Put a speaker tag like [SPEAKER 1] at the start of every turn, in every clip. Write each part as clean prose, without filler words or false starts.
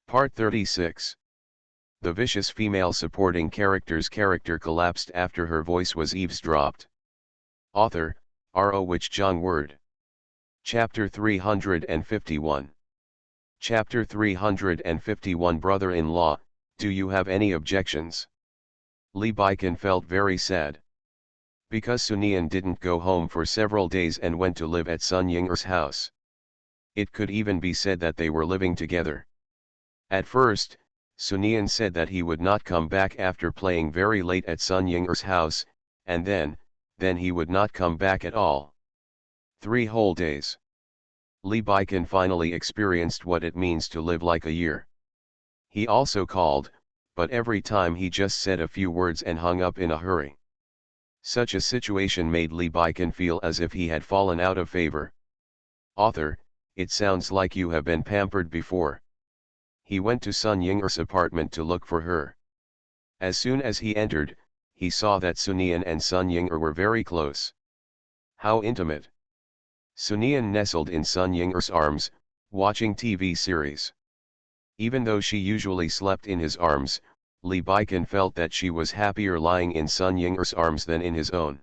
[SPEAKER 1] Part 36. The vicious female supporting character's character collapsed after her voice was eavesdropped. Author, R.O. Wich Jung Word. Chapter 351. Chapter 351 Brother-in-law, do you have any objections? Lee Baikin felt very sad. Because Sunian didn't go home for several days and went to live at Sun Yinger's house. It could even be said that they were living together. At first, Sunian said that he would not come back after playing very late at Sun Yinger's house, and then he would not come back at all. 3 whole days. Lee Baikin finally experienced what it means to live like a year. He also called, but every time he just said a few words and hung up in a hurry. Such a situation made Lee Baikin feel as if he had fallen out of favor. Author, it sounds like you have been pampered before. He went to Sun Yinger's apartment to look for her. As soon as he entered, he saw that Sunian and Sun Yinger were very close. How intimate. Sunian nestled in Sun Yinger's arms, watching TV series. Even though she usually slept in his arms, Lee Baikin felt that she was happier lying in Sun Yinger's arms than in his own.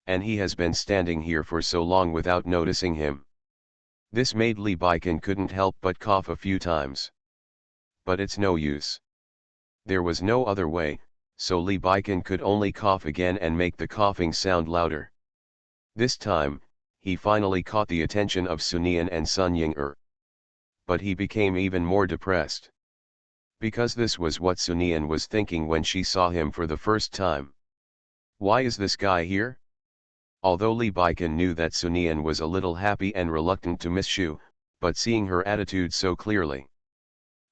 [SPEAKER 1] And he has been standing here for so long without noticing him. This made Lee Baikin couldn't help but cough a few times. But it's no use. There was no other way, so Lee Baikin could only cough again and make the coughing sound louder. This time, he finally caught the attention of Sunian and Sun Yinger. But he became even more depressed. Because this was what Sunian was thinking when she saw him for the first time. Why is this guy here? Although Lee Baikin knew that Sunian was a little happy and reluctant to miss Shu, but seeing her attitude so clearly.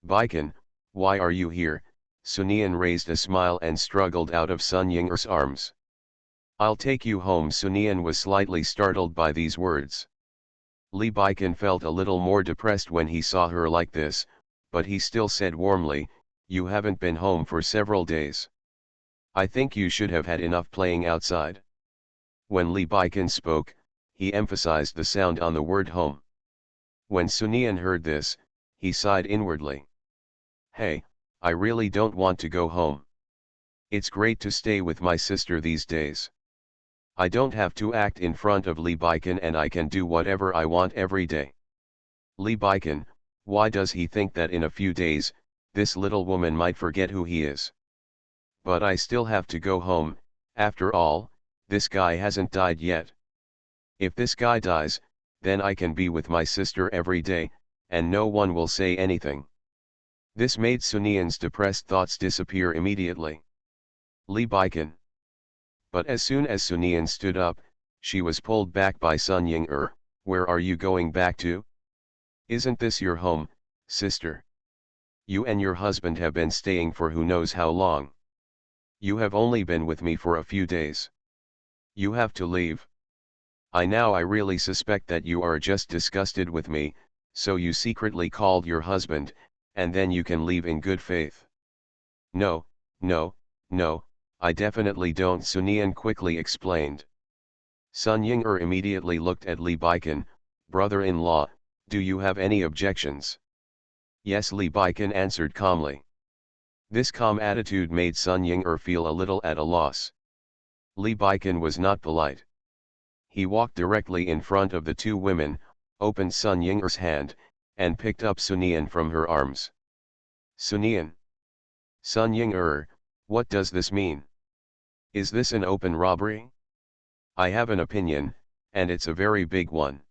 [SPEAKER 1] Baikin, why are you here? Sunian raised a smile and struggled out of Sun Yinger's arms. I'll take you home. Sunian was slightly startled by these words. Lee Baikin felt a little more depressed when he saw her like this, but he still said warmly, you haven't been home for several days. I think you should have had enough playing outside. When Lee Baikin spoke, he emphasized the sound on the word home. When Sunian heard this, he sighed inwardly. Hey, I really don't want to go home. It's great to stay with my sister these days. I don't have to act in front of Lee Baikin and I can do whatever I want every day. Lee Baikin, why does he think that in a few days, this little woman might forget who he is? But I still have to go home, after all, this guy hasn't died yet. If this guy dies, then I can be with my sister every day, and no one will say anything. This made Sunian's depressed thoughts disappear immediately. Lee Baikin. But as soon as Sunian stood up, she was pulled back by Sun Yinger. Where are you going back to? Isn't this your home, sister? You and your husband have been staying for who knows how long. You have only been with me for a few days. You have to leave. I really suspect that you are just disgusted with me, so you secretly called your husband, and then you can leave in good faith. No, I definitely don't, Sunian quickly explained. Sun Yinger immediately looked at Lee Baikin. Brother-in-law, do you have any objections? Yes, Lee Baikin answered calmly. This calm attitude made Sun Yinger feel a little at a loss. Lee Baikin was not polite. He walked directly in front of the two women, opened Sun Yinger's hand, and picked up Sunian from her arms. Sunian. Sun Yinger, what does this mean? Is this an open robbery? I have an opinion, and it's a very big one.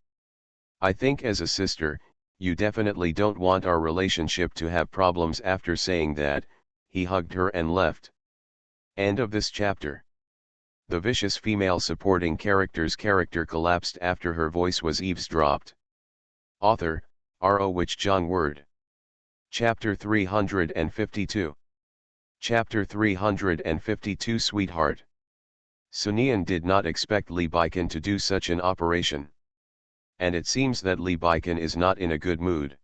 [SPEAKER 1] I think as a sister, you definitely don't want our relationship to have problems. After saying that, he hugged her and left. End of this chapter. The vicious female supporting character's character collapsed after her voice was eavesdropped. Author, R.O. Wich Jung Word. Chapter 352. Chapter 352 Sweetheart. Sunian did not expect Lee Baikin to do such an operation. And it seems that Lee Baikin is not in a good mood.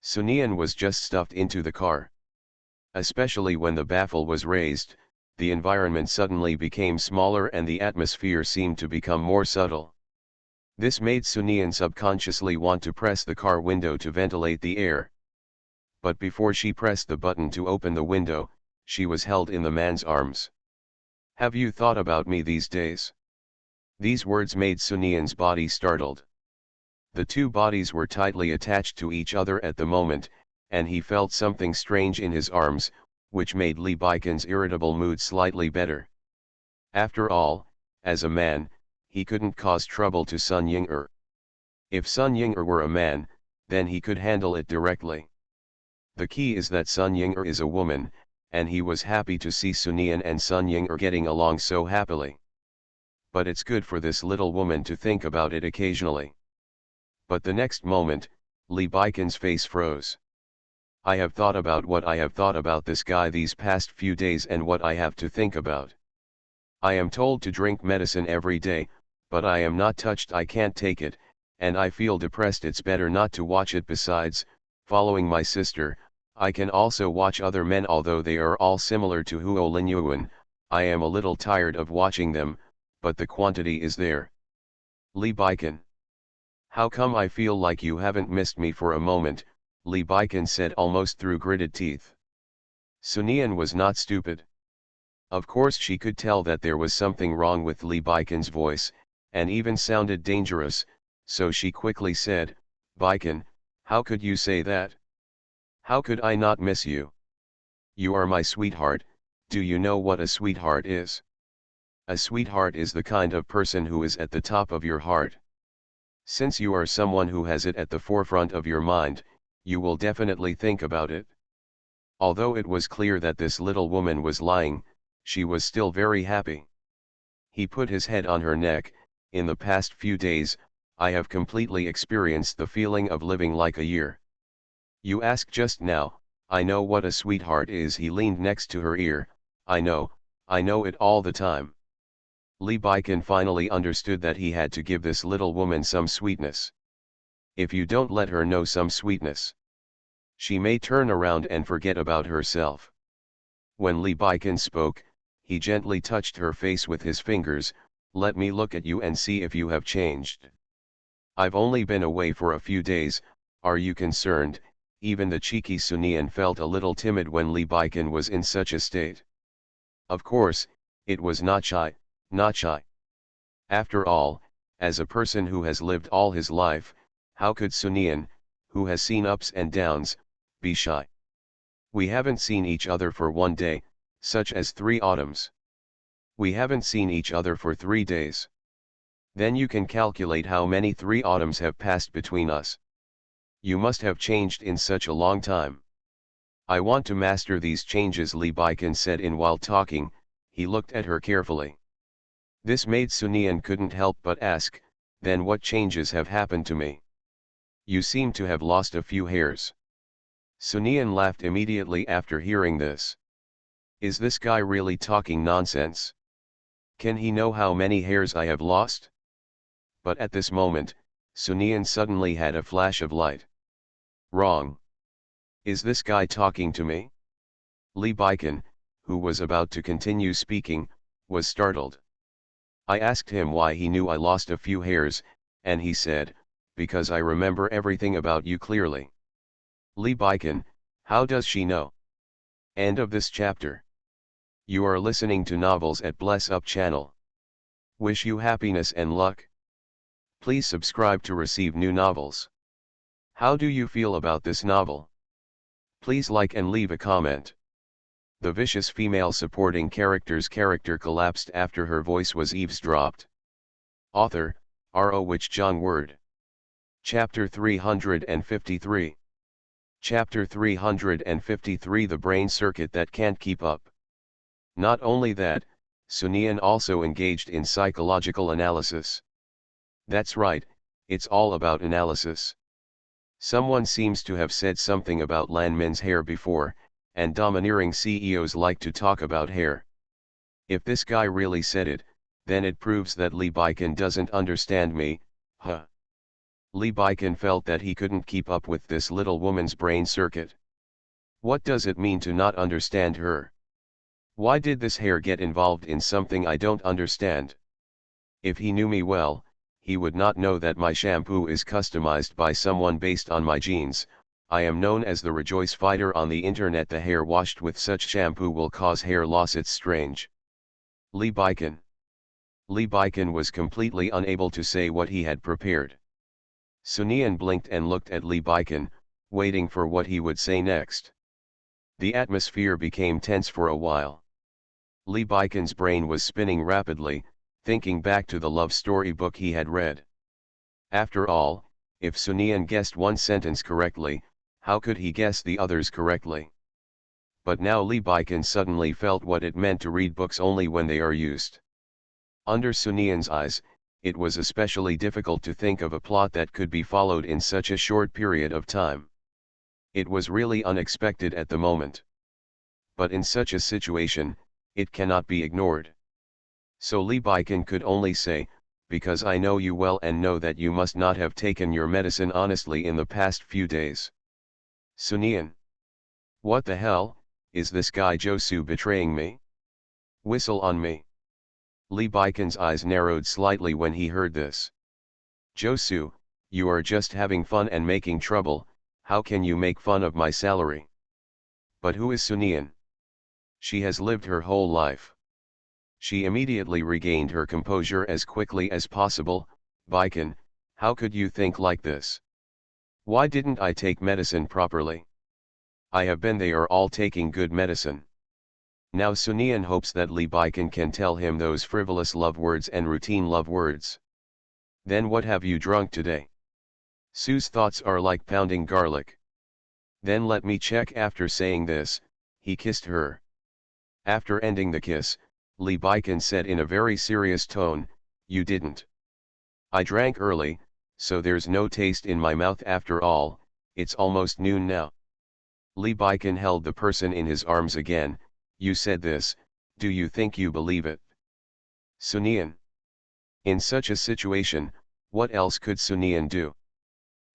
[SPEAKER 1] Sunian was just stuffed into the car. Especially when the baffle was raised, the environment suddenly became smaller and the atmosphere seemed to become more subtle. This made Sunian subconsciously want to press the car window to ventilate the air. but before she pressed the button to open the window, she was held in the man's arms. "Have you thought about me these days?" These words made Sunian's body startled. The two bodies were tightly attached to each other at the moment, and he felt something strange in his arms, which made Li Baikan's irritable mood slightly better. After all, as a man, he couldn't cause trouble to Sun Ying-er. If Sun Ying-er were a man, then he could handle it directly. The key is that Sun Ying-er is a woman, and he was happy to see Sunian and Sun Ying-er getting along so happily. But it's good for this little woman to think about it occasionally. But the next moment, Li Baikan's face froze. "I have thought about what I have thought about this guy these past few days and what I have to think about. I am told to drink medicine every day, but I am not touched, I can't take it, and I feel depressed. It's better not to watch it. Besides, following my sister, I can also watch other men, although they are all similar to Huo Linyuan. I am a little tired of watching them, but the quantity is there." "Li Baikan. How come I feel like you haven't missed me for a moment?" Li Baikan said almost through gritted teeth. Sunian was not stupid. Of course she could tell that there was something wrong with Li Baikan's voice, and even sounded dangerous, so she quickly said, "Baikan, how could you say that? How could I not miss you? You are my sweetheart. Do you know what a sweetheart is? A sweetheart is the kind of person who is at the top of your heart. Since you are someone who has it at the forefront of your mind, you will definitely think about it." Although it was clear that this little woman was lying, she was still very happy. He put his head on her neck. "In the past few days, I have completely experienced the feeling of living like a year. You asked just now, I know what a sweetheart is." He leaned next to her ear. I know it all the time." Li Baikan finally understood that he had to give this little woman some sweetness. If you don't let her know some sweetness, she may turn around and forget about herself. When Li Baikan spoke, he gently touched her face with his fingers. "Let me look at you and see if you have changed. I've only been away for a few days, are you concerned?" Even the cheeky Sunian felt a little timid when Li Baikan was in such a state. Of course, it was not shy. After all, as a person who has lived all his life, how could Sunian, who has seen ups and downs, be shy? "We haven't seen each other for one day, such as 3 autumns. We haven't seen each other for 3 days. Then you can calculate how many 3 autumns have passed between us. You must have changed in such a long time. I want to master these changes," Li Baikan said. While talking, he looked at her carefully. This made Sunian couldn't help but ask, "Then what changes have happened to me? You seem to have lost a few hairs." Sunian laughed immediately after hearing this. Is this guy really talking nonsense? Can he know how many hairs I have lost? But at this moment, Sunian suddenly had a flash of light. Wrong. Is this guy talking to me? Li Baikan, who was about to continue speaking, was startled. I asked him why he knew I lost a few hairs, and he said, "Because I remember everything about you clearly." Li Baikan, how does she know? End of this chapter. You are listening to Novels at Bless Up channel. Wish you happiness and luck. Please subscribe to receive new novels. How do you feel about this novel? Please like and leave a comment. The vicious female supporting character's character collapsed after her voice was eavesdropped. Author, R.O. Wich Jong Word. Chapter 353. Chapter 353 The Brain Circuit That Can't Keep Up. Not only that, Sunian also engaged in psychological analysis. That's right, it's all about analysis. Someone seems to have said something about Lan Min's hair before, and domineering CEOs like to talk about hair. If this guy really said it, then it proves that Li Baikan doesn't understand me, huh? Li Baikan felt that he couldn't keep up with this little woman's brain circuit. What does it mean to not understand her? Why did this hair get involved in something I don't understand? If he knew me well, he would not know that my shampoo is customized by someone based on my genes, I am known as the Rejoice Fighter on the internet. The hair washed with such shampoo will cause hair loss. It's strange. Lee Baiken. Lee Baiken was completely unable to say what he had prepared. Sunian blinked and looked at Lee Baiken, waiting for what he would say next. The atmosphere became tense for a while. Lee Baiken's brain was spinning rapidly, thinking back to the love story book he had read. After all, if Sunian guessed one sentence correctly, how could he guess the others correctly? But now Lee Baiken suddenly felt what it meant to read books only when they are used. Under Sunian's eyes, it was especially difficult to think of a plot that could be followed in such a short period of time. It was really unexpected at the moment. But in such a situation, it cannot be ignored. So Lee Baiken could only say, because I know you well and know that you must not have taken your medicine honestly in the past few days. Sunian. What the hell, is this guy Josu betraying me? Whistle on me. Lee Baiken's eyes narrowed slightly when he heard this. Josu, you are just having fun and making trouble. How can you make fun of my salary? But who is Sunian? She has lived her whole life. She immediately regained her composure as quickly as possible. Baiken, how could you think like this? Why didn't I take medicine properly? I have been. They are all taking good medicine. Now Sunian hopes that Lee Baiken can tell him those frivolous love words and routine love words. Then what have you drunk today? Sue's thoughts are like pounding garlic. Then let me check. After saying this, he kissed her. After ending the kiss, Lee Baiken said in a very serious tone, you didn't. I drank early, so there's no taste in my mouth. After all, it's almost noon now. Lee Baiken held the person in his arms again. You said this, do you think you believe it? Sunian. In such a situation, what else could Sunian do?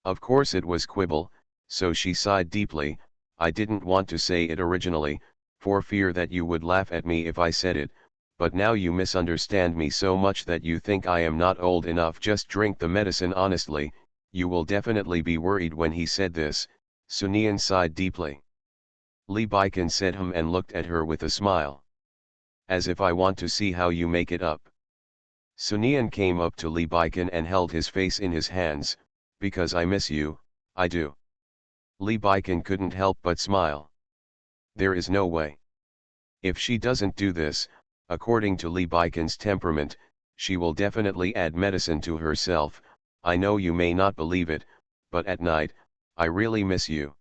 [SPEAKER 1] Of course it was quibble, so she sighed deeply. I didn't want to say it originally, for fear that you would laugh at me if I said it, but now you misunderstand me so much that you think I am not old enough. Just drink the medicine honestly. You will definitely be worried. When he said this, Sunian sighed deeply. Lee Baiken said and looked at her with a smile. As if I want to see how you make it up. Sunian came up to Lee Baiken and held his face in his hands. Because I miss you, I do. Lee Baiken couldn't help but smile. There is no way. If she doesn't do this, according to Lee Baiken's temperament, she will definitely add medicine to herself. I know you may not believe it, but at night, I really miss you.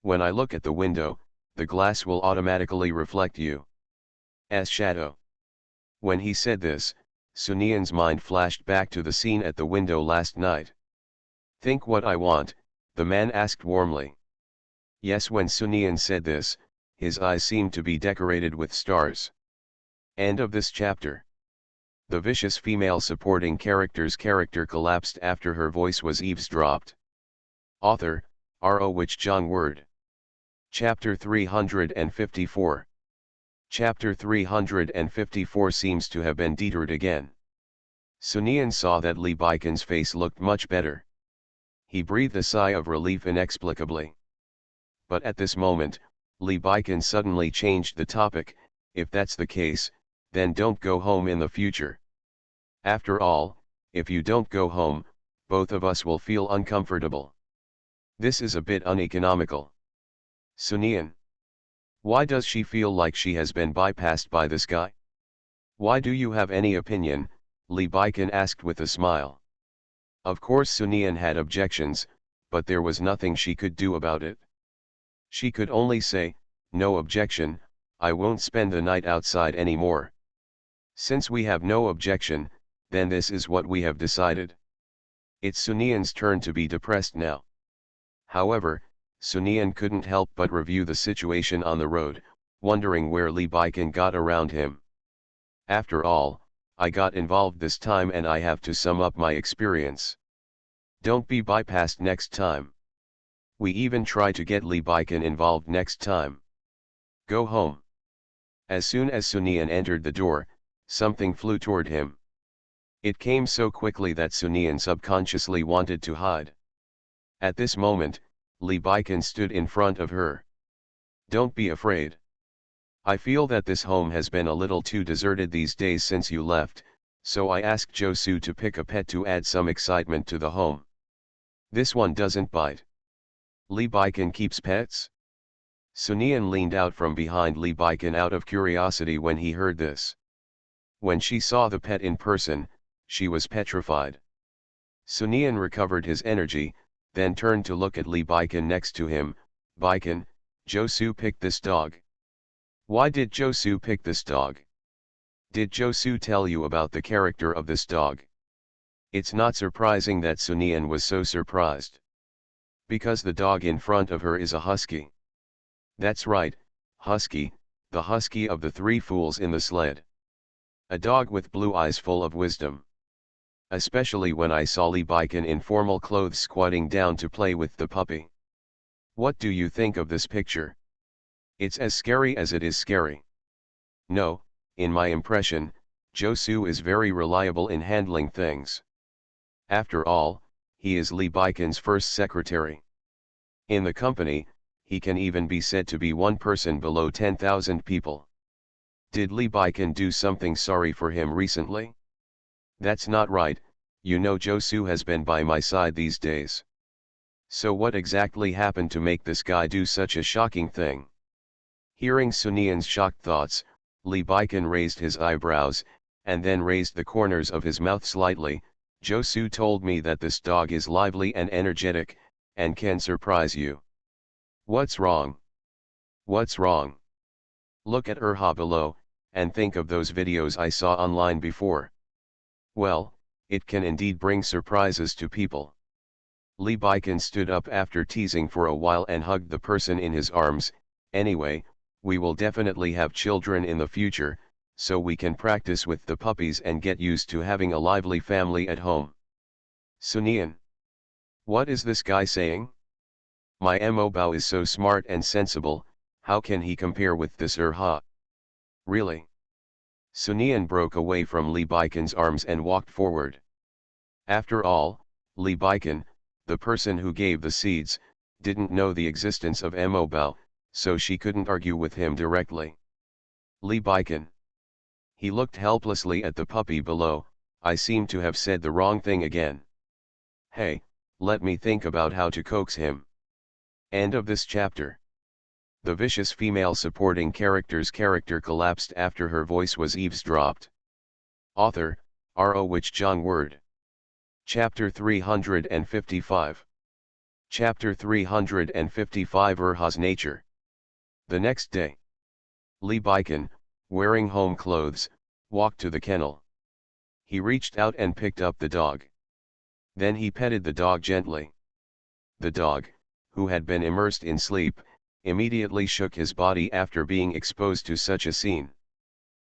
[SPEAKER 1] When I look at the window, the glass will automatically reflect you's shadow. When he said this, Sunian's mind flashed back to the scene at the window last night. Think what I want, the man asked warmly. Yes, when Sunian said this, his eyes seemed to be decorated with stars. End of this chapter. The vicious female supporting character's character collapsed after her voice was eavesdropped. Author, R.O. Wich Jong Word. Chapter 354. Chapter 354 seems to have been deterred again. Sunian saw that Lee Baiken's face looked much better. He breathed a sigh of relief inexplicably. But at this moment, Lee Baiken suddenly changed the topic. If that's the case, then don't go home in the future. After all, if you don't go home, both of us will feel uncomfortable. This is a bit uneconomical. Sunian. Why does she feel like she has been bypassed by this guy? Why do you have any opinion? Lee Baiken asked with a smile. Of course Sunian had objections, but there was nothing she could do about it. She could only say, no objection, I won't spend the night outside anymore. Since we have no objection, then this is what we have decided. It's Sunian's turn to be depressed now. However, Sunian couldn't help but review the situation on the road, wondering where Lee Baiken got around him. After all, I got involved this time and I have to sum up my experience. Don't be bypassed next time. We even try to get Lee Baiken involved next time. Go home. As soon as Sunian entered the door, something flew toward him. It came so quickly that Sunian subconsciously wanted to hide. At this moment, Lee Baiken stood in front of her. Don't be afraid. I feel that this home has been a little too deserted these days since you left, so I asked Josu to pick a pet to add some excitement to the home. This one doesn't bite. Lee Baiken keeps pets? Sunian leaned out from behind Lee Baiken out of curiosity when he heard this. When she saw the pet in person, she was petrified. Sunian recovered his energy, then turned to look at Lee Baiken next to him. Baiken, Josu picked this dog. Why did Josu pick this dog? Did Josu tell you about the character of this dog? It's not surprising that Sunian was so surprised. Because the dog in front of her is a husky. That's right, husky, the husky of the three fools in the sled. A dog with blue eyes full of wisdom. Especially when I saw Lee Baiken in formal clothes squatting down to play with the puppy. What do you think of this picture? It's as scary as it is scary. No, in my impression, Josu is very reliable in handling things. After all, he is Lee Baiken's first secretary. In the company, he can even be said to be one person below 10,000 people. Did Lee Baiken do something sorry for him recently? That's not right, you know Josu has been by my side these days. So what exactly happened to make this guy do such a shocking thing? Hearing Sunian's shocked thoughts, Lee Baiken raised his eyebrows, and then raised the corners of his mouth slightly. Josu told me that this dog is lively and energetic, and can surprise you. What's wrong? What's wrong? Look at Urha below, and think of those videos I saw online before. Well, it can indeed bring surprises to people. Lee Baiken stood up after teasing for a while and hugged the person in his arms. Anyway, we will definitely have children in the future, so we can practice with the puppies and get used to having a lively family at home. Sunian. What is this guy saying? My Mo Bao is so smart and sensible, how can he compare with this Urha? Really? Sunian broke away from Lee Baiken's arms and walked forward. After all, Lee Baiken, the person who gave the seeds, didn't know the existence of Mo Bao, so she couldn't argue with him directly. Lee Baiken. He looked helplessly at the puppy below. I seem to have said the wrong thing again. Hey, let me think about how to coax him. End of this chapter. The vicious female supporting character's character collapsed after her voice was eavesdropped. Author, R.O. Wich Jong Word. Chapter 355. Chapter 355 Urha's Nature. The next day. Lee Baiken, wearing home clothes, walked to the kennel. He reached out and picked up the dog. Then he petted the dog gently. The dog, who had been immersed in sleep, immediately shook his body after being exposed to such a scene.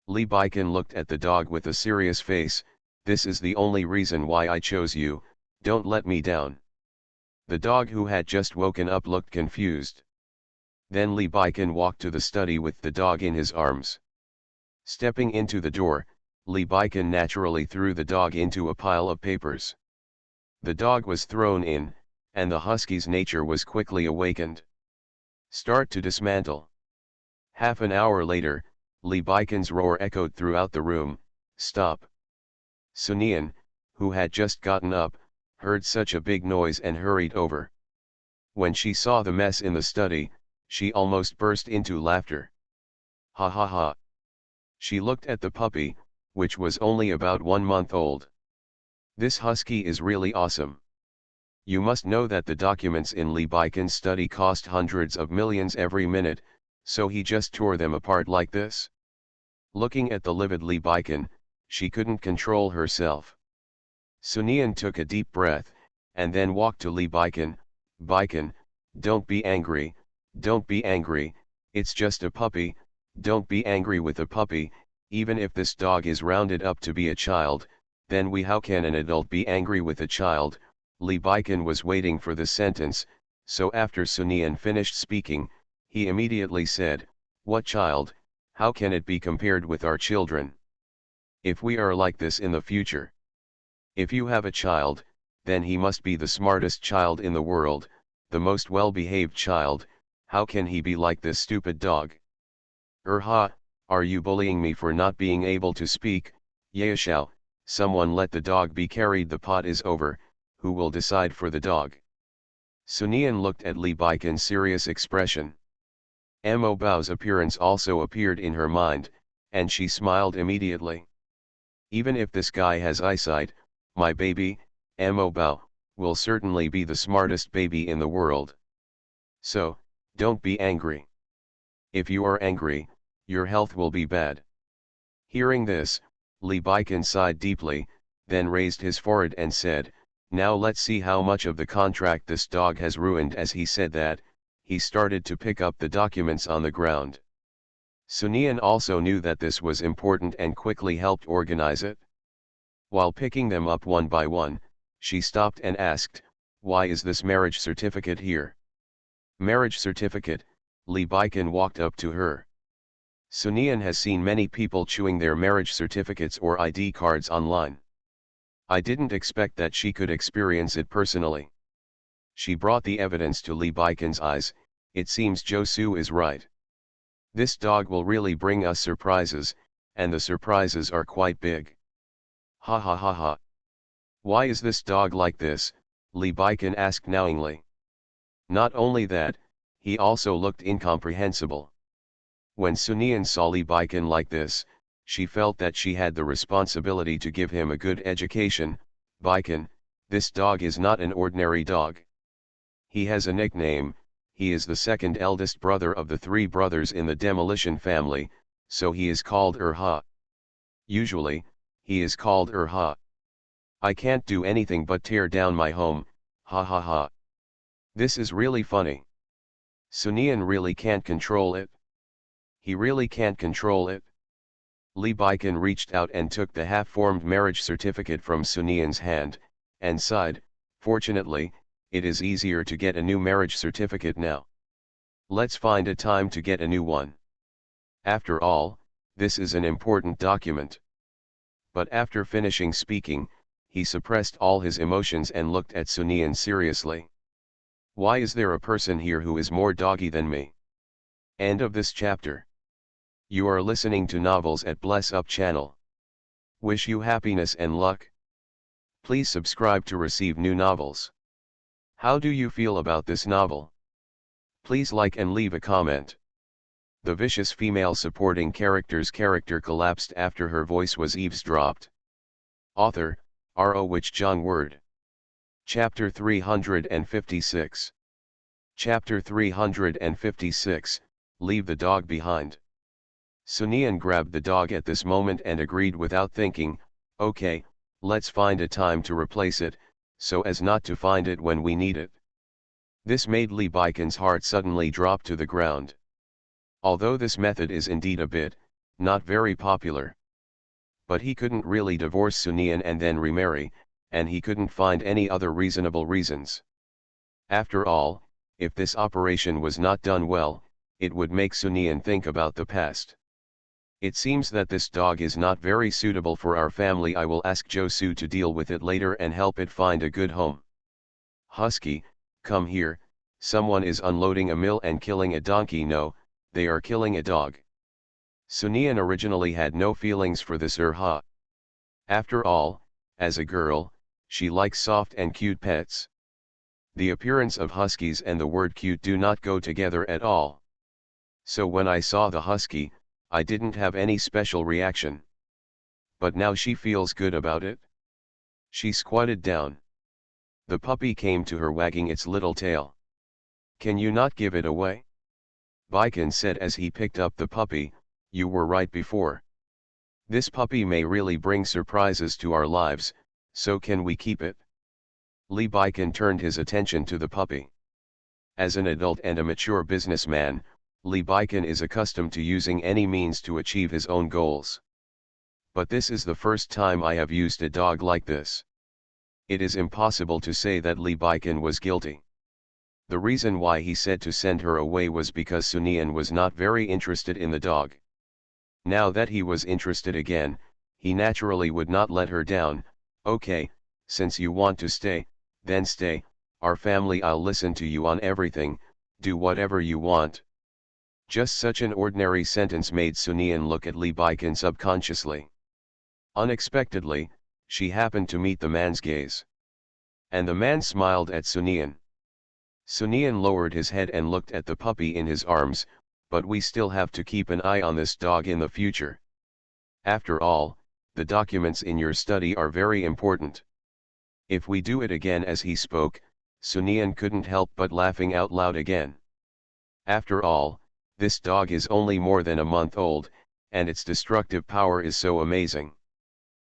[SPEAKER 1] Lee Baiken looked at the dog with a serious face. This is the only reason why I chose you, don't let me down. The dog, who had just woken up, looked confused. Then Lee Baiken walked to the study with the dog in his arms. Stepping into the door, Lee Baiken naturally threw the dog into a pile of papers. The dog was thrown in, and the husky's nature was quickly awakened. Start to dismantle. Half an hour later, Lee Baiken's roar echoed throughout the room. Stop. Sunian, who had just gotten up, heard such a big noise and hurried over. When she saw the mess in the study, she almost burst into laughter. Ha ha ha. She looked at the puppy, which was only about 1 month old. This husky is really awesome. You must know that the documents in Lee Baiken's study cost hundreds of millions every minute, so he just tore them apart like this? Looking at the livid Lee Baiken, she couldn't control herself. Sunian took a deep breath, and then walked to Lee Baiken. Baiken, don't be angry, don't be angry, it's just a puppy, don't be angry with a puppy. Even if this dog is rounded up to be a child, then how can an adult be angry with a child? Lee Baiken was waiting for the sentence, so after Sunian finished speaking, he immediately said, what child? How can it be compared with our children? If we are like this in the future. If you have a child, then he must be the smartest child in the world, the most well-behaved child, how can he be like this stupid dog? Ha, are you bullying me for not being able to speak? Yashao, someone let the dog be carried, the pot is over, who will decide for the dog? Sunian looked at Li Baikan's serious expression. Mo Bao's appearance also appeared in her mind, and she smiled immediately. Even if this guy has eyesight, my baby, Mo Bao, will certainly be the smartest baby in the world. So, don't be angry. If you are angry, your health will be bad. Hearing this, Li Baikan sighed deeply, then raised his forehead and said, now let's see how much of the contract this dog has ruined. As he said that, he started to pick up the documents on the ground. Sunian also knew that this was important and quickly helped organize it. While picking them up one by one, she stopped and asked, why is this marriage certificate here? Marriage certificate, Li Baikan walked up to her. Sunian has seen many people chewing their marriage certificates or ID cards online. I didn't expect that she could experience it personally. She brought the evidence to Li Baikan's eyes. It seems Josu is right. This dog will really bring us surprises, and the surprises are quite big. Ha ha ha ha. Why is this dog like this? Li Baikan asked knowingly. Not only that, he also looked incomprehensible. When Sunian saw Li Baikan like this, she felt that she had the responsibility to give him a good education. Baikan, this dog is not an ordinary dog. He has a nickname. He is the second eldest brother of the 3 brothers in the demolition family, so he is called Ha. Usually, he is called Ha. I can't do anything but tear down my home, ha ha ha. This is really funny. Sunian really can't control it. He really can't control it. Li Baikan reached out and took the half-formed marriage certificate from Sunian's hand, and sighed, fortunately, it is easier to get a new marriage certificate now. Let's find a time to get a new one. After all, this is an important document. But after finishing speaking, he suppressed all his emotions and looked at Sunian seriously. Why is there a person here who is more doggy than me? End of this chapter. You are listening to Novels at Bless Up channel. Wish you happiness and luck. Please subscribe to receive new novels. How do you feel about this novel? Please like and leave a comment. The vicious female supporting character's character collapsed after her voice was eavesdropped. Author, R.O. Which John Word. Chapter 356. Chapter 356, Leave the Dog Behind. Sunian grabbed the dog at this moment and agreed without thinking, okay, let's find a time to replace it, so as not to find it when we need it. This made Li Baikan's heart suddenly drop to the ground. Although this method is indeed a bit, not very popular. But he couldn't really divorce Sunian and then remarry, and he couldn't find any other reasonable reasons. After all, if this operation was not done well, it would make Sunian think about the past. It seems that this dog is not very suitable for our family. I will ask Josu to deal with it later and help it find a good home. Husky, come here, someone is unloading a mill and killing a donkey. No, they are killing a dog. Sunian originally had no feelings for this Ha. After all, as a girl, she likes soft and cute pets. The appearance of huskies and the word cute do not go together at all. So when I saw the husky, I didn't have any special reaction. But now she feels good about it. She squatted down. The puppy came to her wagging its little tail. Can you not give it away? Baikan said as he picked up the puppy, you were right before. This puppy may really bring surprises to our lives, so can we keep it? Li Baikan turned his attention to the puppy. As an adult and a mature businessman, Li Baikan is accustomed to using any means to achieve his own goals. But this is the first time I have used a dog like this. It is impossible to say that Li Baikan was guilty. The reason why he said to send her away was because Sunian was not very interested in the dog. Now that he was interested again, he naturally would not let her down. Okay, since you want to stay, then stay, our family, I'll listen to you on everything, do whatever you want. Just such an ordinary sentence made Sunian look at Lee Baiken subconsciously. Unexpectedly, she happened to meet the man's gaze. And the man smiled at Sunian. Sunian lowered his head and looked at the puppy in his arms, but we still have to keep an eye on this dog in the future. After all, the documents in your study are very important. If we do it again. As he spoke, Sunian couldn't help but laughing out loud again. After all, this dog is only more than a month old, and its destructive power is so amazing.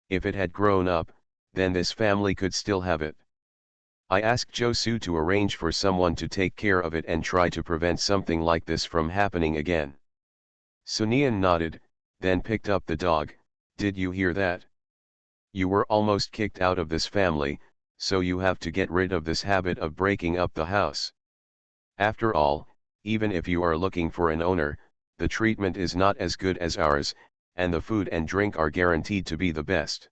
[SPEAKER 1] If it had grown up, then this family could still have it. I asked Josu to arrange for someone to take care of it and try to prevent something like this from happening again. Sunian nodded, then picked up the dog. Did you hear that? You were almost kicked out of this family, so you have to get rid of this habit of breaking up the house. After all, even if you are looking for an owner, the treatment is not as good as ours, and the food and drink are guaranteed to be the best.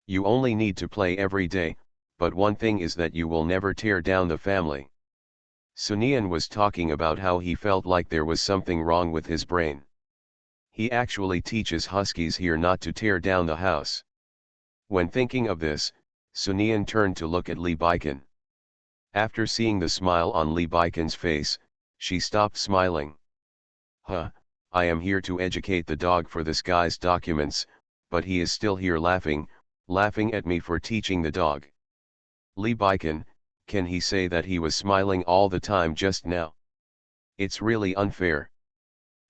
[SPEAKER 1] You only need to play every day, but one thing is that you will never tear down the family. Sunian was talking about how he felt like there was something wrong with his brain. He actually teaches huskies here not to tear down the house. When thinking of this, Sunian turned to look at Lee Baiken. After seeing the smile on Lee Baiken's face, she stopped smiling. I am here to educate the dog for this guy's documents, but he is still here laughing at me for teaching the dog. Lee Baiken, can he say that he was smiling all the time just now? It's really unfair.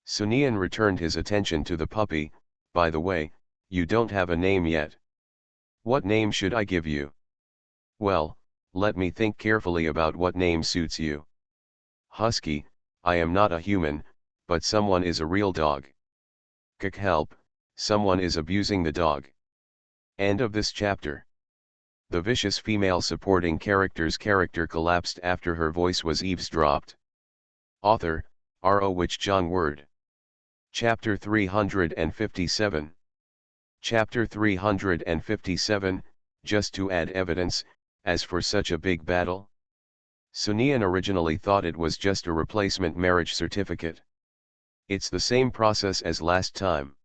[SPEAKER 1] Sunian returned his attention to the puppy. By the way, you don't have a name yet. What name should I give you? Well, let me think carefully about what name suits you. Husky, I am not a human, but someone is a real dog. Help, someone is abusing the dog. End of this chapter. The vicious female supporting character's character collapsed after her voice was eavesdropped. Author, R.O. Wich Jong Word. Chapter 357. Chapter 357, just to add evidence, as for such a big battle? Sunian originally thought it was just a replacement marriage certificate. It's the same process as last time.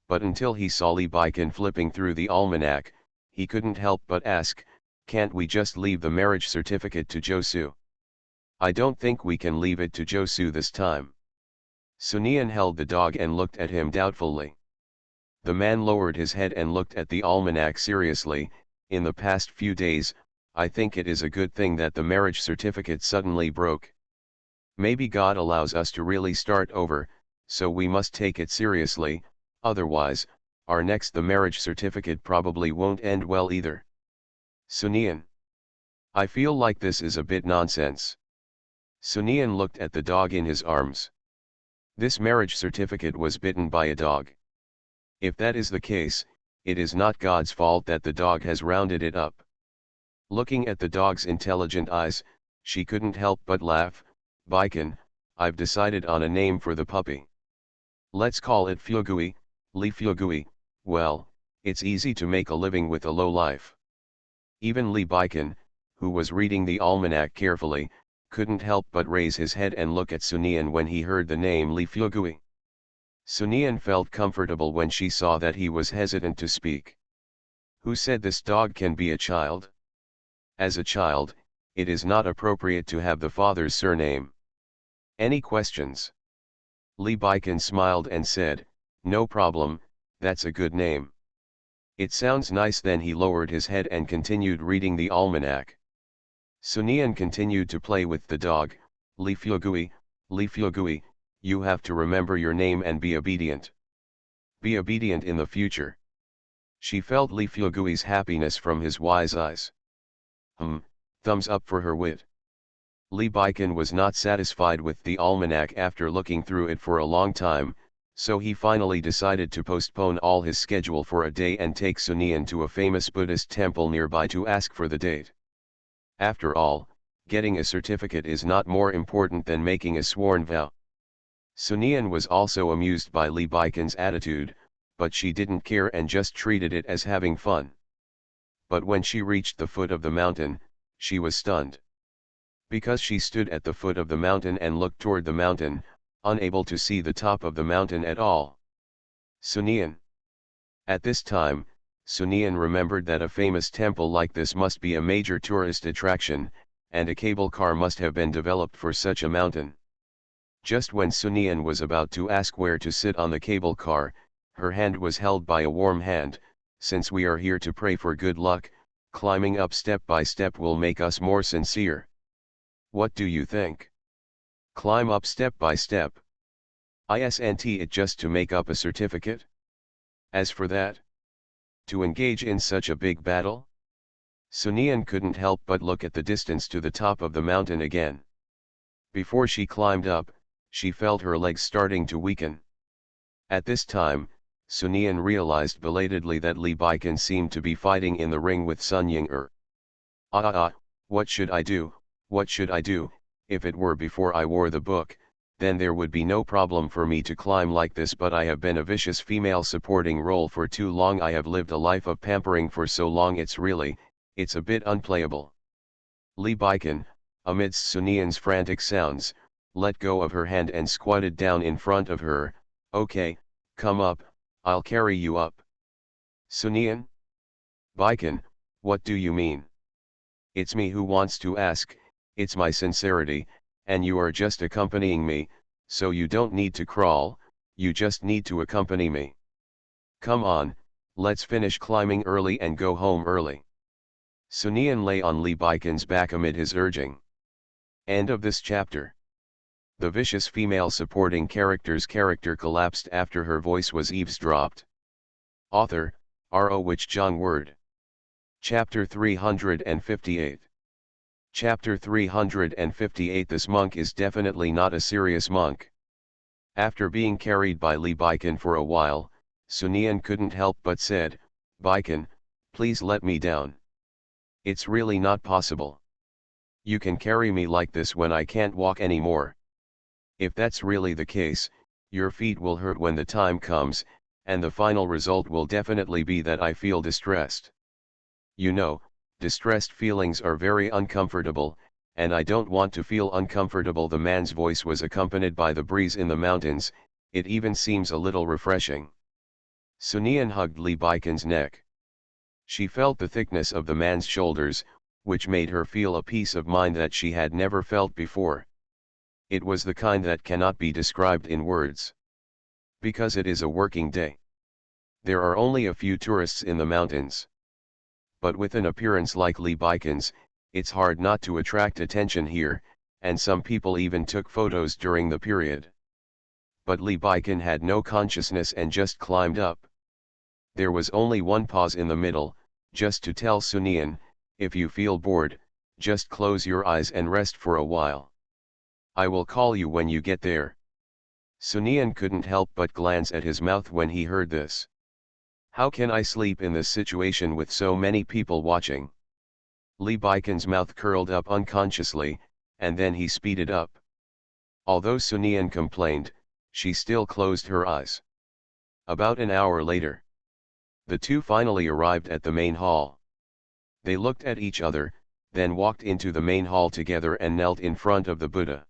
[SPEAKER 1] But until he saw Lee Baiken flipping through the almanac, he couldn't help but ask, can't we just leave the marriage certificate to Josu? I don't think we can leave it to Josu this time. Sunian held the dog and looked at him doubtfully. The man lowered his head and looked at the almanac seriously. In the past few days, I think it is a good thing that the marriage certificate suddenly broke. Maybe God allows us to really start over, so we must take it seriously, otherwise, the marriage certificate probably won't end well either. Sunian. I feel like this is a bit nonsense. Sunian looked at the dog in his arms. This marriage certificate was bitten by a dog. If that is the case, it is not God's fault that the dog has rounded it up. Looking at the dog's intelligent eyes, she couldn't help but laugh. Baiken, I've decided on a name for the puppy. Let's call it Fugui, Lee Fugui. Well, it's easy to make a living with a lowlife. Even Lee Baiken, who was reading the almanac carefully, couldn't help but raise his head and look at Sunian when he heard the name Lee Fugui. Sunian felt comfortable when she saw that he was hesitant to speak. Who said this dog can be a child? As a child, it is not appropriate to have the father's surname. Any questions? Lee Baiken smiled and said, no problem, that's a good name. It sounds nice. Then he lowered his head and continued reading the almanac. Sunian continued to play with the dog. Lee Fugui, you have to remember your name and be obedient. Be obedient in the future. She felt Lee Fugui's happiness from his wise eyes. Thumbs up for her wit. Lee Baiken was not satisfied with the almanac after looking through it for a long time, so he finally decided to postpone all his schedule for a day and take Sunian to a famous Buddhist temple nearby to ask for the date. After all, getting a certificate is not more important than making a sworn vow. Sunian was also amused by Lee Baiken's attitude, but she didn't care and just treated it as having fun. But when she reached the foot of the mountain, she was stunned. Because she stood at the foot of the mountain and looked toward the mountain, unable to see the top of the mountain at all. Sunian. At this time, Sunian remembered that a famous temple like this must be a major tourist attraction, and a cable car must have been developed for such a mountain. Just when Sunian was about to ask where to sit on the cable car, her hand was held by a warm hand. Since we are here to pray for good luck, climbing up step by step will make us more sincere. What do you think? Climb up step by step. Isn't it just to make up a certificate? As for that, to engage in such a big battle? Sunian couldn't help but look at the distance to the top of the mountain again. Before she climbed up, she felt her legs starting to weaken. At this time, Sunian realized belatedly that Li Baikan seemed to be fighting in the ring with Sun Ying-er. What should I do, what should I do? If it were before I wore the book, then there would be no problem for me to climb like this, but I have been a vicious female supporting role for too long. I have lived a life of pampering for so long, it's a bit unplayable. Li Baikan, amidst Sunian's frantic sounds, let go of her hand and squatted down in front of her. Okay, come up, I'll carry you up. Sunian? Baikan, what do you mean? It's me who wants to ask, it's my sincerity, and you are just accompanying me, so you don't need to crawl, you just need to accompany me. Come on, let's finish climbing early and go home early. Sunian lay on Li Baikan's back amid his urging. End of this chapter. The vicious female supporting character's character collapsed after her voice was eavesdropped. Author, R.O. Wich Jong Word. Chapter 358. Chapter 358. This monk is definitely not a serious monk. After being carried by Li Baikan for a while, Sunian couldn't help but said, Baikan, please let me down. It's really not possible. You can carry me like this when I can't walk anymore. If that's really the case, your feet will hurt when the time comes, and the final result will definitely be that I feel distressed. You know, distressed feelings are very uncomfortable, and I don't want to feel uncomfortable. The man's voice was accompanied by the breeze in the mountains, it even seems a little refreshing. Sunian hugged Li Baikan's neck. She felt the thickness of the man's shoulders, which made her feel a peace of mind that she had never felt before. It was the kind that cannot be described in words. Because it is a working day. There are only a few tourists in the mountains. But with an appearance like Li Baikan's, it's hard not to attract attention here, and some people even took photos during the period. But Li Baikan had no consciousness and just climbed up. There was only one pause in the middle, just to tell Sunian, if you feel bored, just close your eyes and rest for a while. I will call you when you get there. Sunian couldn't help but glance at his mouth when he heard this. How can I sleep in this situation with so many people watching? Li Baikan's mouth curled up unconsciously, and then he speeded up. Although Sunian complained, she still closed her eyes. About an hour later, the two finally arrived at the main hall. They looked at each other, then walked into the main hall together and knelt in front of the Buddha.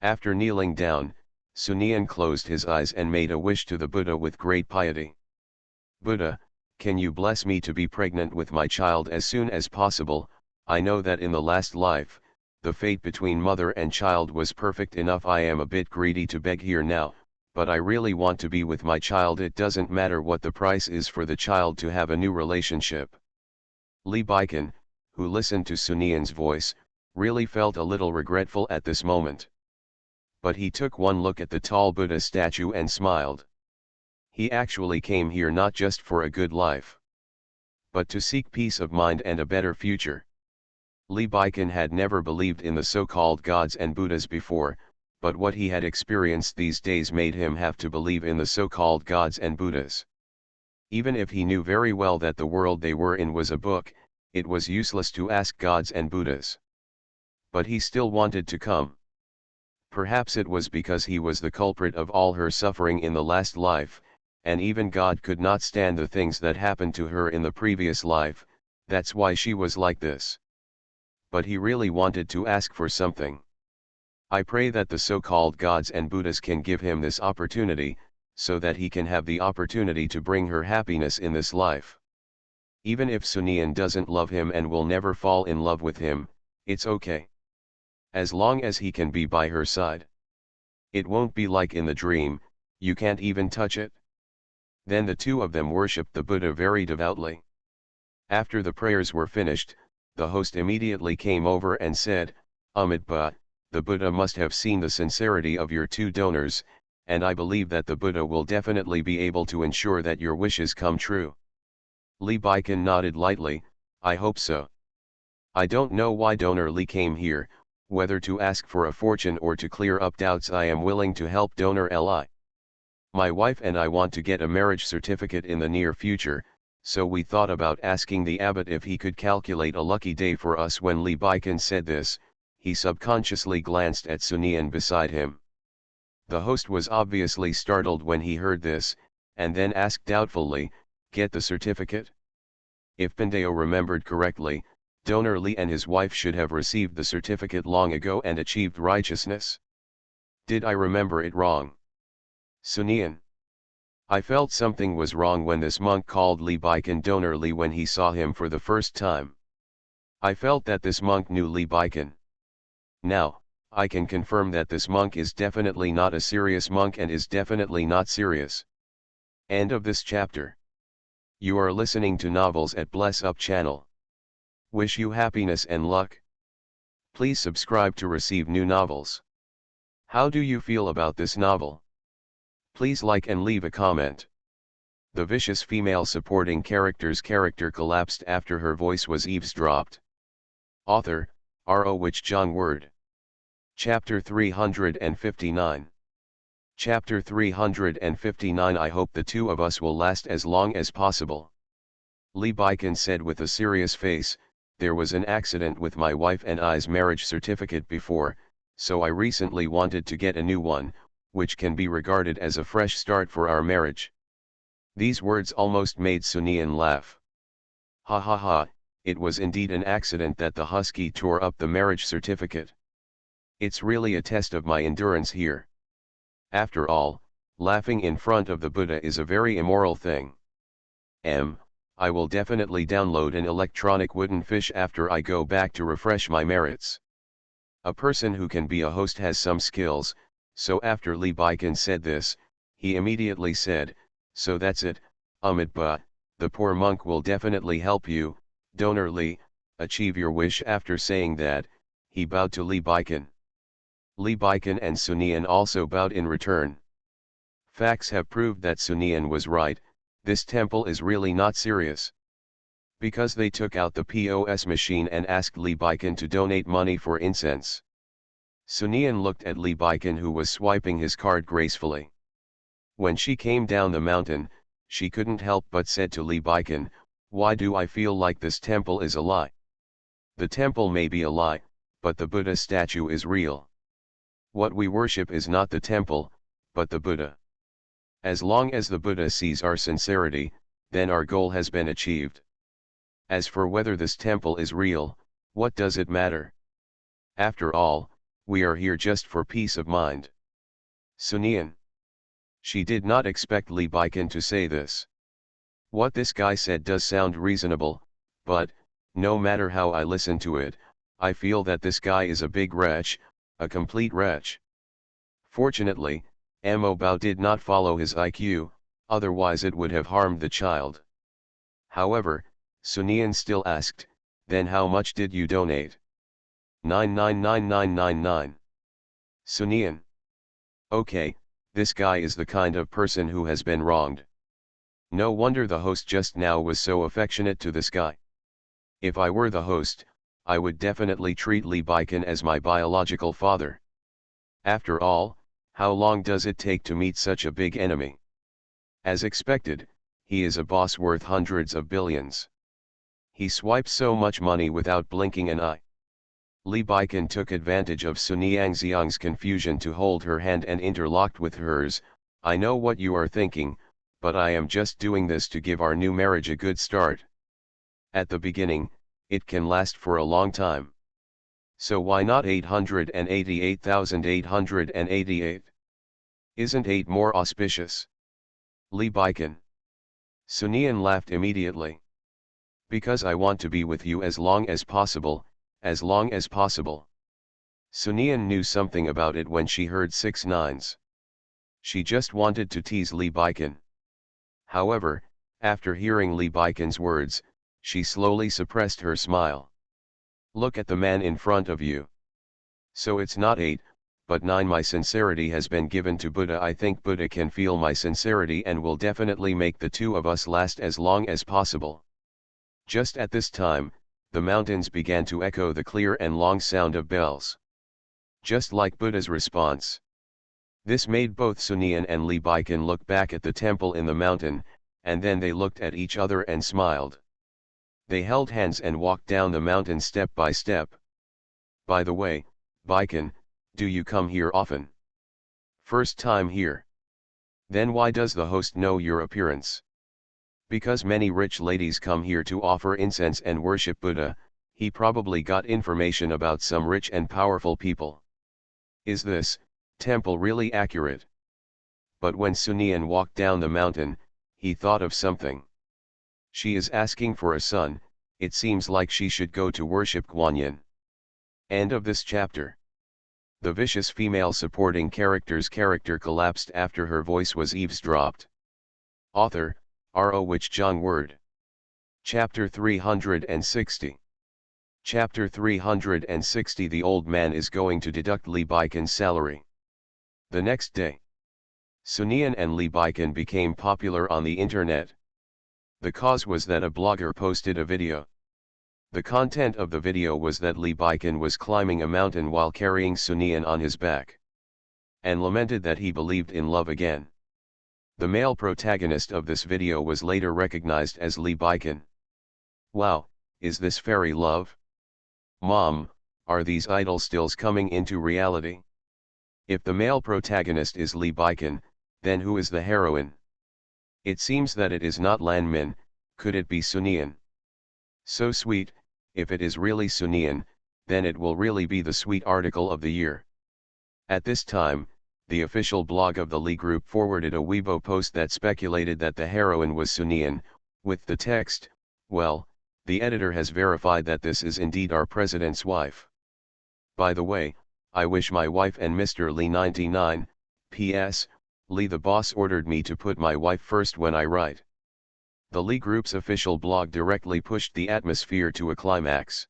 [SPEAKER 1] After kneeling down, Sunian closed his eyes and made a wish to the Buddha with great piety. Buddha, can you bless me to be pregnant with my child as soon as possible? I know that in the last life, the fate between mother and child was perfect enough. I am a bit greedy to beg here now, but I really want to be with my child. It doesn't matter what the price is for the child to have a new relationship. Li Baikan, who listened to Sunian's voice, really felt a little regretful at this moment. But he took one look at the tall Buddha statue and smiled. He actually came here not just for a good life, but to seek peace of mind and a better future. Li Baikan had never believed in the so-called gods and Buddhas before, but what he had experienced these days made him have to believe in the so-called gods and Buddhas. Even if he knew very well that the world they were in was a book, it was useless to ask gods and Buddhas. But he still wanted to come. Perhaps it was because he was the culprit of all her suffering in the last life, and even God could not stand the things that happened to her in the previous life, that's why she was like this. but he really wanted to ask for something. I pray that the so-called gods and Buddhas can give him this opportunity, so that he can have the opportunity to bring her happiness in this life. Even if Sunian doesn't love him and will never fall in love with him, it's okay. As long as he can be by her side. It won't be like in the dream, you can't even touch it. Then the two of them worshipped the Buddha very devoutly. After the prayers were finished, the host immediately came over and said, Amitabha, the Buddha must have seen the sincerity of your two donors, and I believe that the Buddha will definitely be able to ensure that your wishes come true. Li Baikan nodded lightly, I hope so. I don't know why donor Li came here, whether to ask for a fortune or to clear up doubts. I am willing to help donor Li. My wife and I want to get a marriage certificate in the near future, so we thought about asking the abbot if he could calculate a lucky day for us. When Li Baikan said this, he subconsciously glanced at Sunian beside him. The host was obviously startled when he heard this, and then asked doubtfully, get the certificate? If Pandeo remembered correctly, donor Li and his wife should have received the certificate long ago and achieved righteousness. Did I remember it wrong? Sunian. I felt something was wrong when this monk called Li Baikan donor Li when he saw him for the first time. I felt that this monk knew Li Baikan. Now, I can confirm that this monk is definitely not a serious monk and is definitely not serious. End of this chapter. You are listening to Novels at Bless Up channel. Wish you happiness and luck. Please subscribe to receive new novels. How do you feel about this novel? Please like and leave a comment. The vicious female supporting character's character collapsed after her voice was eavesdropped. Author, R.O. Wich Jong Word. Chapter 359. Chapter 359. I hope the two of us will last as long as possible. Li Baikan said with a serious face, there was an accident with my wife and I's marriage certificate before, so I recently wanted to get a new one, which can be regarded as a fresh start for our marriage. These words almost made Sunian laugh. Ha ha ha, it was indeed an accident that the husky tore up the marriage certificate. It's really a test of my endurance here. After all, laughing in front of the Buddha is a very immoral thing. I will definitely download an electronic wooden fish after I go back to refresh my merits. A person who can be a host has some skills, so after Li Baikan said this, he immediately said, so that's it, Amitabha, the poor monk will definitely help you, donor Li, achieve your wish. After saying that, he bowed to Li Baikan. Li Baikan and Sunian also bowed in return. Facts have proved that Sunian was right, this temple is really not serious. Because they took out the POS machine and asked Li Baikan to donate money for incense. Sunian looked at Li Baikan, who was swiping his card gracefully. When she came down the mountain, she couldn't help but said to Li Baikan, why do I feel like this temple is a lie? The temple may be a lie, but the Buddha statue is real. What we worship is not the temple, but the Buddha. As long as the Buddha sees our sincerity, then our goal has been achieved. As for whether this temple is real, what does it matter? After all, we are here just for peace of mind. Sunian. She did not expect Li Baikan to say this. What this guy said does sound reasonable, but, no matter how I listen to it, I feel that this guy is a big wretch, a complete wretch. Fortunately, Mo Bao did not follow his IQ, otherwise it would have harmed the child. However, Sunian still asked, then how much did you donate? 999999. Sunian. Okay, this guy is the kind of person who has been wronged. No wonder the host just now was so affectionate to this guy. If I were the host, I would definitely treat Li Baikan as my biological father. After all, how long does it take to meet such a big enemy? As expected, he is a boss worth hundreds of billions. He swipes so much money without blinking an eye. Li Baikan took advantage of Sunian Xiang's confusion to hold her hand and interlocked with hers. I know what you are thinking, but I am just doing this to give our new marriage a good start. At the beginning, it can last for a long time. So why not 888,888? Isn't 8 more auspicious? Lee Baikin. Sunian laughed immediately. Because I want to be with you as long as possible, as long as possible. Sunian knew something about it when she heard 6 nines. She just wanted to tease Lee Baikin. However, after hearing Lee Baikin's words, she slowly suppressed her smile. Look at the man in front of you. So it's not 8, but 9. My sincerity has been given to Buddha. I think Buddha can feel my sincerity and will definitely make the two of us last as long as possible. Just at this time, the mountains began to echo the clear and long sound of bells. Just like Buddha's response. This made both Sunian and Lee Baikin look back at the temple in the mountain, and then they looked at each other and smiled. They held hands and walked down the mountain step by step. By the way, Baikin, do you come here often? First time here. Then why does the host know your appearance? Because many rich ladies come here to offer incense and worship Buddha. He probably got information about some rich and powerful people. Is this temple really accurate? But when Sunian walked down the mountain, he thought of something. She is asking for a son, it seems like she should go to worship Guanyin. End of this chapter. The vicious female supporting character's character collapsed after her voice was eavesdropped. Author, R.O. Which John Word. Chapter 360. Chapter 360. The old man is going to deduct Lee Baikin's salary. The next day, Sunian and Lee Baikin became popular on the internet. The cause was that a blogger posted a video. The content of the video was that Lee Baikin was climbing a mountain while carrying Sunian on his back, and lamented that he believed in love again. The male protagonist of this video was later recognized as Lee Baikin. Wow, is this fairy love? Mom, are these idol stills coming into reality? If the male protagonist is Lee Baikin, then who is the heroine? It seems that it is not Lan Min. Could it be Sunian? So sweet. If it is really Sunian, then it will really be the sweet article of the year. At this time, the official blog of the Lee Group forwarded a Weibo post that speculated that the heroine was Sunian, with the text, "Well, the editor has verified that this is indeed our president's wife. By the way, I wish my wife and Mr. Lee 99, P.S., Lee the boss ordered me to put my wife first when I write." The Lee Group's official blog directly pushed the atmosphere to a climax.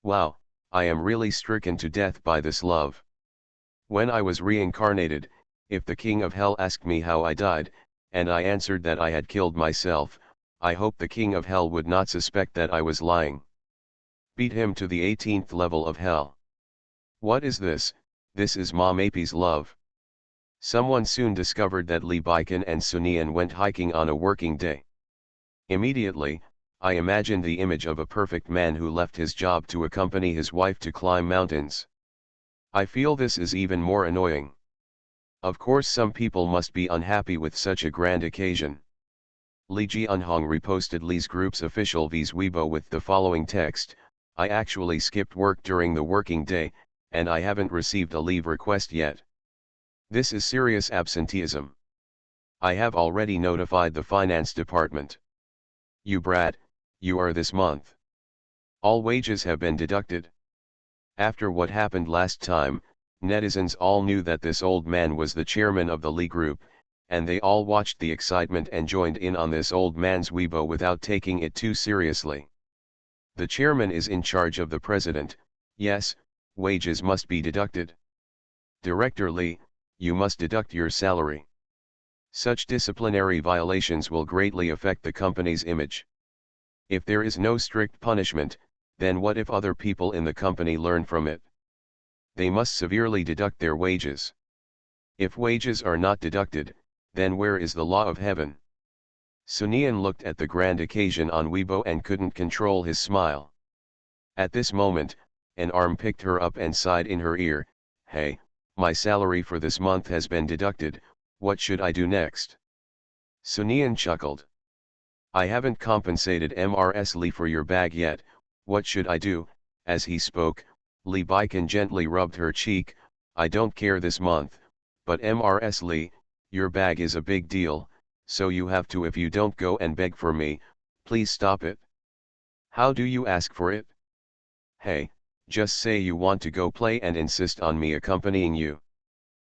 [SPEAKER 1] Wow, I am really stricken to death by this love. When I was reincarnated, if the king of hell asked me how I died, and I answered that I had killed myself, I hope the king of hell would not suspect that I was lying. Beat him to the 18th level of hell. What is this? This is Mom Apie's love. Someone soon discovered that Lee Baikin and Sunian went hiking on a working day. Immediately, I imagined the image of a perfect man who left his job to accompany his wife to climb mountains. I feel this is even more annoying. Of course some people must be unhappy with such a grand occasion. Lee Jianhong reposted Lee's group's official V's Weibo with the following text, "I actually skipped work during the working day, and I haven't received a leave request yet. This is serious absenteeism. I have already notified the finance department. You brat, you are this month. All wages have been deducted." After what happened last time, netizens all knew that this old man was the chairman of the Lee Group, and they all watched the excitement and joined in on this old man's Weibo without taking it too seriously. The chairman is in charge of the president. Yes, wages must be deducted. Director Lee, you must deduct your salary. Such disciplinary violations will greatly affect the company's image. If there is no strict punishment, then what if other people in the company learn from it? They must severely deduct their wages. If wages are not deducted, then where is the law of heaven? Sunian looked at the grand occasion on Weibo and couldn't control his smile. At this moment, an arm picked her up and sighed in her ear, "Hey, my salary for this month has been deducted, what should I do next?" Sunian chuckled. "I haven't compensated Mrs. Lee for your bag yet, what should I do?" As he spoke, Lee Baiken gently rubbed her cheek. I don't care this month, but Mrs. Lee, your bag is a big deal, so you have to. If you don't go and beg for me, please stop it. How do you ask for it? Hey, just say you want to go play and insist on me accompanying you.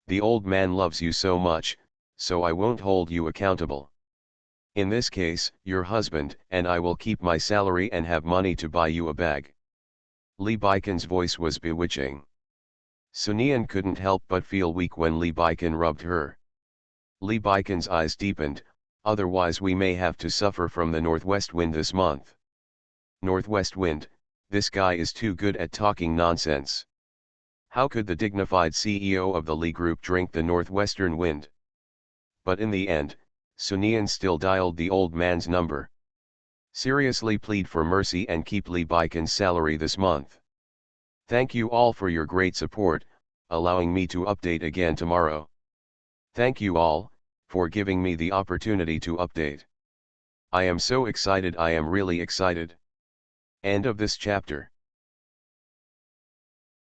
[SPEAKER 1] The old man loves you so much, so I won't hold you accountable. In this case, your husband and I will keep my salary and have money to buy you a bag. Lee Baiken's voice was bewitching. Sunian couldn't help but feel weak when Lee Baiken rubbed her. Lee Baiken's eyes deepened. Otherwise we may have to suffer from the northwest wind this month. Northwest wind, this guy is too good at talking nonsense. How could the dignified CEO of the Lee Group drink the northwestern wind? But in the end, Sunian still dialed the old man's number. Seriously, plead for mercy and keep Lee Baiken's salary this month. Thank you all for your great support, allowing me to update again tomorrow. Thank you all, for giving me the opportunity to update. I am so excited, I am really excited. End of this chapter.